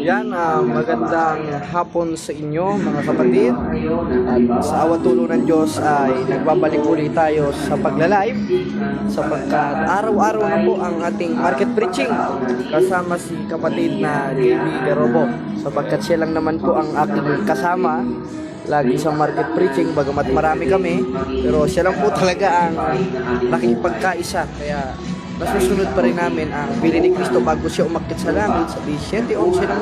Yan, magandang hapon sa inyo mga kapatid. At sa awa tulong ng Diyos ay nagbabalik ulit tayo sa pagla-live sapagkat araw-araw na po ang ating market preaching kasama si kapatid na JB Garobo sapagkat siya lang naman po ang aking kasama lagi sa market preaching, bagamat marami kami, pero siya lang po talaga ang nakikipagkaisa. Kaya nasusunod pa rin namin ang bili ni Cristo bago siya umakyat sa langit sa 7:11 ng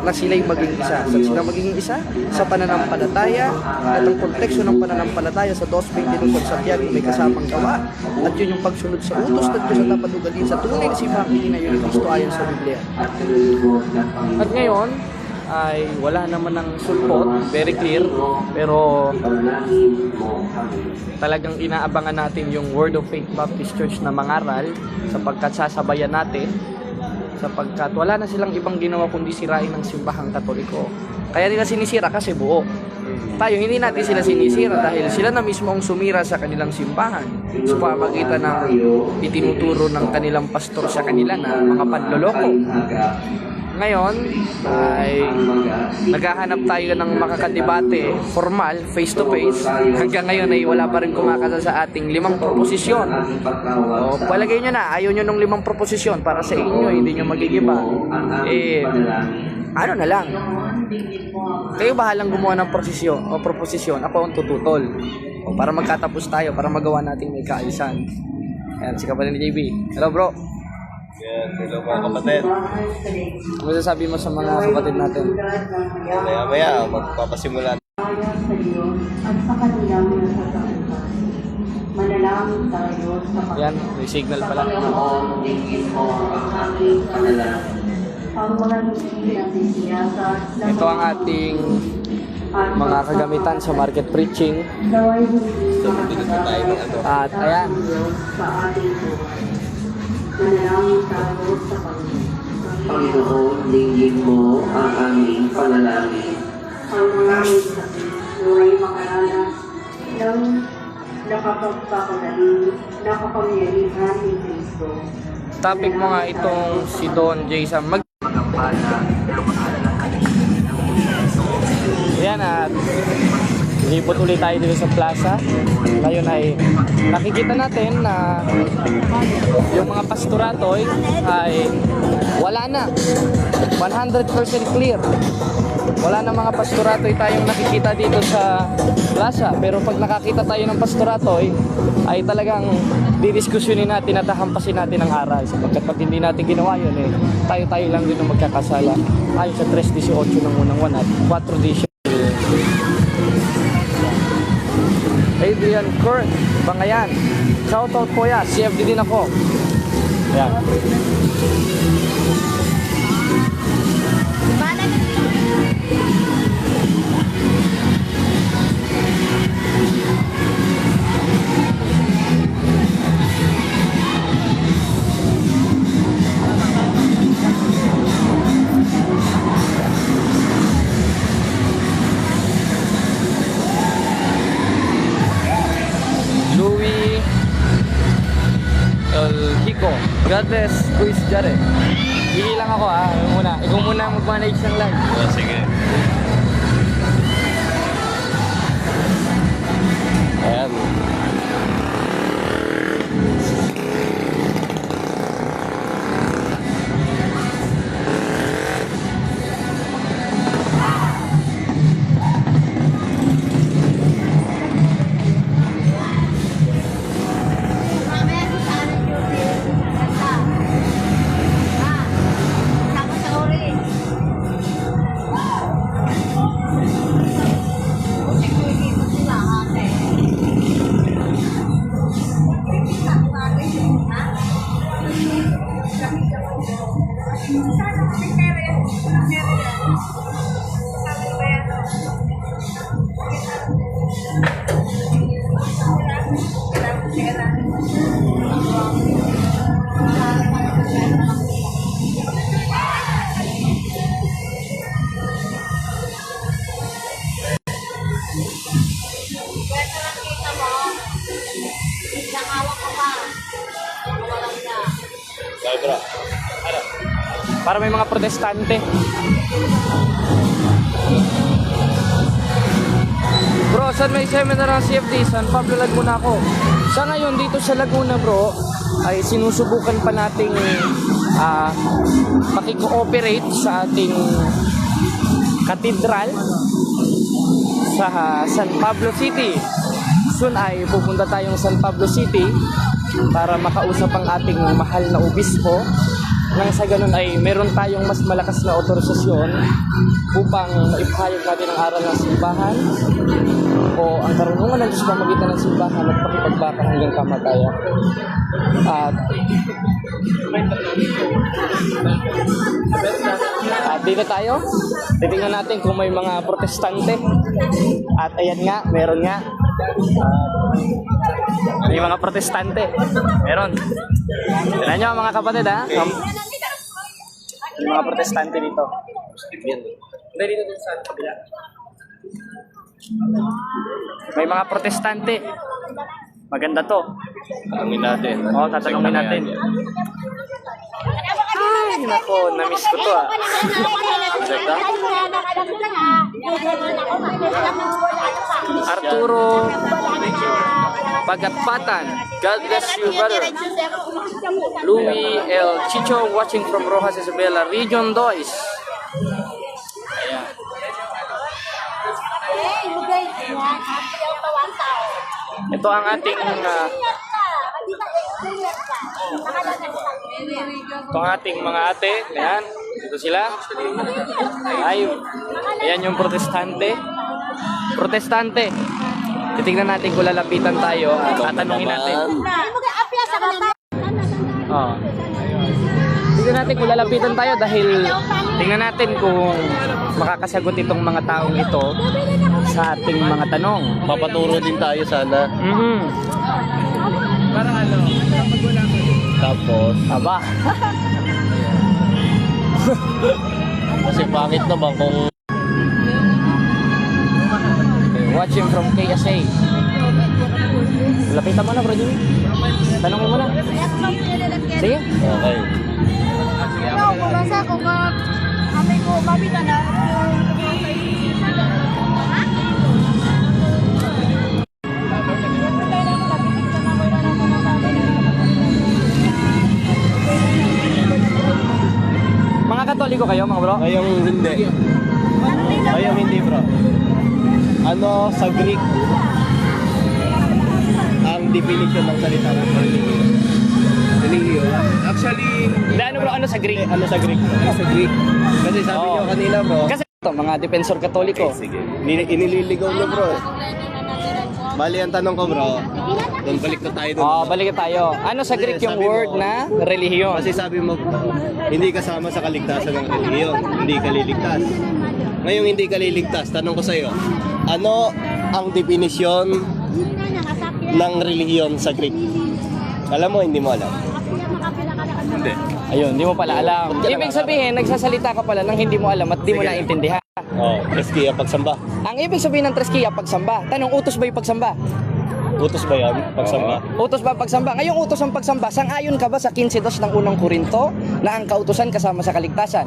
1 na sila'y maging isa. Sa sila magiging isa sa pananampalataya at ang konteksto ng pananampalataya sa 2:20 ng Santiago may kasamang gawa at yun yung pagsunod sa utos ng Diyos sa dapat ugalin sa tunay na simbahang itinayo ni Cristo ayon sa Biblia. At ngayon ay wala naman ng sulpot, very clear, pero talagang inaabangan natin yung Word of Faith Baptist Church na mangaral sapagkat sasabayan natin sapagkat wala na silang ibang ginawa kundi sirain ng simbahang Katoliko. Kaya nila sinisira kasi buo. Tayo hindi natin sila sinisira dahil sila na mismo ang sumira sa kanilang simbahan sa pamamagitan ng itinuturo ng kanilang pastor sa kanila na mga panloloko. Ngayon ay naghahanap tayo ng makakadebate formal, face to face. Hanggang ngayon ay wala pa rin kumakasa sa ating 5 proposisyon. O, palagay nyo na, ayaw nyo ng 5 proposisyon para sa inyo, hindi nyo magigiba. Ano na lang, kayo bahalang gumawa ng proposisyon, ako ang tututol. O, para magkatapos tayo, para magawa natin may kaalisan. Ayan, si kapatid ni JB. Hello bro. Yan, hello mga kapatid. Ano sasabi mo sa mga kapatid natin? Maya-maya, magpapasimula. At sa kanilang nasasaupan. Manalangin tayo sa Yan, may signal pala. Panginoon, tingin mo ang aming panalangin. Ang mga hindi natin siyasat. Ito ang ating mga kagamitan sa market preaching. Naway hindi So, dito na tayo ng ano. At ayan, sa ating buhay. Manalangin tayo sa Panginoon. Panginoon, dinggin mo ang aming panalangin. Ang mga may sakit, naway makaranas ng nakapangyarihan ni Cristo. topic mo nga itong si Don Jason Ayan, at lipot ulit tayo dito sa plaza. Ngayon ay nakikita natin na yung mga pastoratoy ay wala na, 100% clear. Wala na mga pastoratoy tayong nakikita dito sa plaza. Pero pag nakakita tayo ng pastoratoy ay talagang didiskusyonin natin at hahampasin natin ang aral sapagkat pag hindi natin ginawa yun tayo lang din ang magkakasala ayon sa 3:18 ng unang 1 at 4:18. Adrian Kurt Bangayan, shoutout po ya, CFD din ako. Ayan. Louis El Hico, God bless, Luis Jare. Hili lang ako ikaw muna mag-manage ng live. Oh, sige. Ayan. Para may mga protestante. Bro, saan may seminar ng CFD? San Pablo, Laguna ako. Sa ngayon, dito sa Laguna bro, ay sinusubukan pa nating makikooperate sa ating katedral sa San Pablo City. Soon ay pupunta tayong San Pablo City para makausap ang ating mahal na obispo. Nang sa ganun ay meron tayong mas malakas na otorisasyon upang ipahayag natin ang aral ng simbahan o ang karunungan ng Diyos pamagitan ng simbahan at pakipagbaka hanggang kamatayan. At dito tayo, titingnan natin kung may mga protestante. At ayan nga, meron nga. May mga protestante. Meron. Tignan nyo mga kapatid ha. May mga protestante dito. Hindi dito din sa kabila. May mga protestante. Maganda to. Tanungin natin. Oo, tatanungin natin. Ay, nako, na-miss ko to ah. Arturo Pagatpatan. God bless you, brother. Louis L. Chicho watching from Rojas Isabela, Region 2. Ayan. Ito ang ating mga ate. Ayan. Ito sila. Ayan yung protestante. Titingnan natin kung lalapitan tayo at tatanungin natin. Oh. Tingnan natin kung lalapitan tayo dahil tingnan natin kung makakasagot itong mga taong ito sa ating mga tanong. Papaturo din tayo sana. Para ano? Tapos, Aba. kasi pangit naman kung Watching from KSA. Lapitan mo na, bro Jimmy. Tanongin mo na. Sige. okay. Ano, kung nasa kung kami ko mabitan na. Mga Katoliko kayo, mga bro? Ngayong hindi. Ngayong hindi bro. Ano sa Greek ang definition ng salita ng religion? Religion? Actually, Hindi, ano bro, ano sa Greek? ano sa Greek? Ano sa Greek? Kasi sabi Oo. niyo kanina bro. Kasi ito, mga defensor Katoliko. Sige. Inililigaw niyo bro. Bali ang tanong ko bro. Doon balik na tayo doon. Oh, balik tayo. Ano sa Greek yung Sabi mo, word na relihiyon? Kasi sabi mo hindi kasama sa kaligtasan ng religion. Hindi ka liligtas. Ngayong hindi ka liligtas, tanong ko sa iyo. Ano ang definisyon ng relihiyon sa Greek? Alam mo, hindi mo alam. Hindi. Ayun, hindi mo pala alam. Ibig sabihin, nagsasalita ka pala nang hindi mo alam at di mo naintindihan. Oh, Kristiya pagsamba. Ang ibig sabihin ng Treskia, pagsamba. Tanong, utos ba yung pagsamba? Utos ba yan? Pagsamba? Utos ba ang pagsamba? Ngayong utos ang pagsamba, sang-ayon ka ba sa 15:2 ng unang Korinto na ang kautusan kasama sa kaligtasan?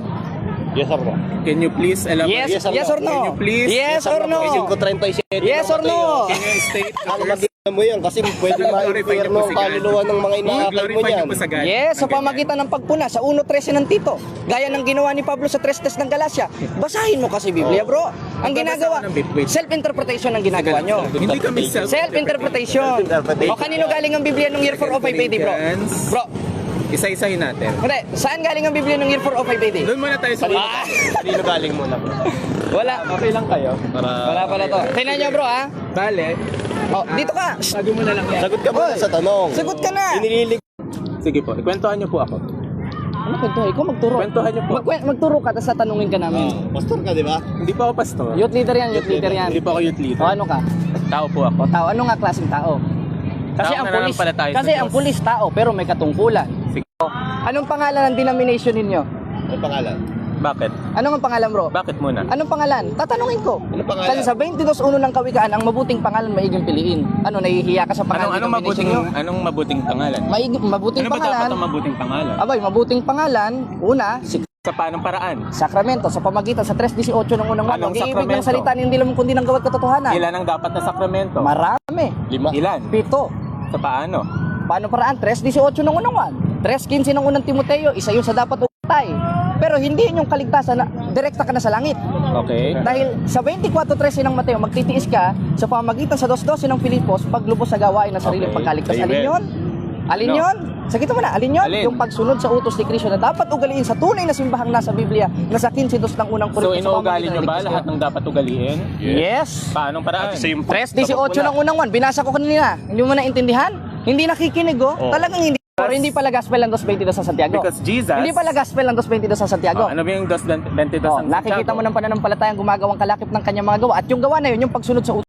Yes or no? Can you please elaborate? Yes, Yes yes or or Can no? you please? Yes or no? Question ko 37. Yes or no? Can you state Ang mag-ina mo yan kasi pwede ma-impierno ang kaluluwa ng mga inaakay mo Glorify yan. niyo po sa God. Yes, sa Ang ganyan. pamagitan ng pagpuna sa 1:13 ng Tito. Gaya ng ginawa ni Pablo sa 3:3 ng Galacia. Basahin mo kasi Biblia, bro. Ang ginagawa, Magbabasa ka ng Biblia. self-interpretation ang ginagawa nyo. Hindi kami Self-interpretation. O kanino galing ang Biblia nung year 405 AD, bro? Bro, Isa-isahin natin. hindi. Saan galing ang Biblia nung year 405 AD? Doon muna tayo sa Sino galing muna bro? Wala. Okay lang kayo. Wala pala to. Tingnan nyo, bro, ha? Bale, Oh, dito ka. sabi mo na lang yan. Sagot ka ba sa tanong? Sagot ka na. Inililig. Sige po, ikwentuhan niyo po ako. Ano kwentuhan? Ikaw magturo. Kwentuhan niyo po. Magturo ka, tapos tatanungin ka namin. Pastor ka, di ba? Hindi po ako pastor. Youth leader yan, youth leader yan. Hindi po ako youth O leader. ano ka? Tao po ako. O tao, ano nga klaseng tao? Kasi Tao ang na lang pulis, pala tayo sa kasi ang Diyos. pulis tao, pero may katungkulan. Sige. Anong pangalan ng denomination ninyo? Ano pangalan? Bakit? Anong ang pangalan, bro? Bakit muna? Anong pangalan? Tatanungin ko. Ano pangalan? Kasi sa 22:1 ng Kawikaan, ang mabuting pangalan maiging piliin. Ano, nahihiya ka sa pangalan Anong denomination nyo? mabuting pangalan? Mabuting Ano ba dapat pangalan. ang mabuting pangalan? Abay, mabuting pangalan. Una, si Sa paanong paraan? Sakramento, sa pamagitan sa 3:18 ng unang Anong Ang ibig ng sakramento? salita hindi lang kundi ng gawad katotohanan. Ilan ang dapat na sakramento? Marami. 5. Ilan? 7. Sa paano? Paano paraan? 3:18 ng unang 3:15 ng unang Timoteo, isa yun sa dapat utay. Pero hindi yun yung kaligtasan na direkta ka na sa langit. Okay. Dahil sa 24:13 ng Mateo, magtitiis ka sa pamagitan sa 2:12 ng Pilipos, paglubos sa gawain ng sariling Okay. pagkaligtas. Alin Amen. yun? Alin Ano? yun? Sakito mo na, alin yun? Alin? Yung pagsunod sa utos ni Kristo na dapat ugaliin sa tunay na simbahang nasa Biblia na sa 15 ng unang So, Korinto. inuugali nyo ba lahat ng dapat ugaliin? Yes. Paanong paraan? Same 3:18 ng unang 1, binasa ko kanina. Hindi mo naintindihan? Hindi nakikinig, oh. Oh. Talagang hindi. Or hindi pala gospel ang 2:22 sa Santiago. Because Jesus... Hindi pala gospel ang 2:22 sa Santiago. Ano ba yung 2:22 Oh, sa nakikita mo ng pananampalatayang gumagawang kalakip ng kanyang mga gawa. At yung gawa na yun, yung pagsunod sa utos